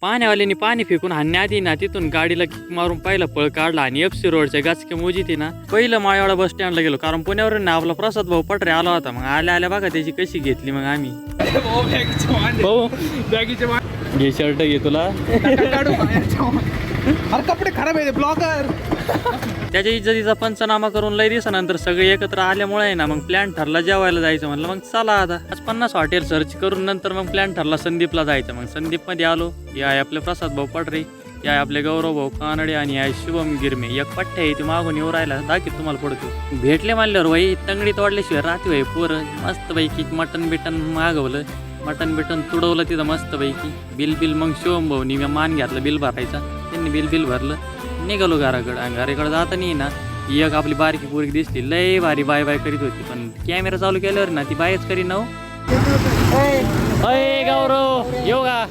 पाण्यावाल्यांनी पाणी फेकून हाणण्याआधी ना तिथून गाडीला किक मारून पहिला पळ काढला आणि एफसी रोडच्या गाचक्या मोजीती ना पहिलं माळेवाडा बस स्टँडला गेलो, कारण पुण्यावरून ना आपला प्रसाद भाऊ पटरे आला होता. मग आल्या बघा त्याची कशी घेतली मग आम्ही. भाऊ घे शर्ट घे तुला. कपडे खराब आहे ब्लॉगर. त्याच्या इज्जतीचा पंचनामा करून लय दिवसानंतर सगळे एकत्र आल्यामुळे आहे ना मग प्लॅन ठरला जेवायला जायचं. म्हणलं मग चला आता आज 50 हॉटेल सर्च करून नंतर मग प्लॅन ठरला संदीपला जायचं. मग संदीप मध्ये आलो. या आहे आपले प्रसाद भाऊ पटरे, या आपले गौरव भाऊ कानडे आणि या शुभम गिरमे. एक पठ्ठ्या आहे ती मागून येऊ राहिला, दाखीत तुम्हाला पडतो. भेटले म्हणल्यावर भाई तंगडी तोडल्याशिवाय राहते भाई पोरं. मस्त पैकी मटन बिटन मागवलं, मटन बिटन तुडवलं तिथं मस्त पैकी. बिल मग शुभम भाऊनी मान घातलं बिल भरायचा. त्यांनी बिल भरलं, निघालो घराकडं. घराकडे जाताना ना एक आपली बारकी पोरगी दिसली, लय भारी बाय करीत होती. पण कॅमेरा चालू केल्यावर ना ती बायच करी ना. गौरव येऊ का.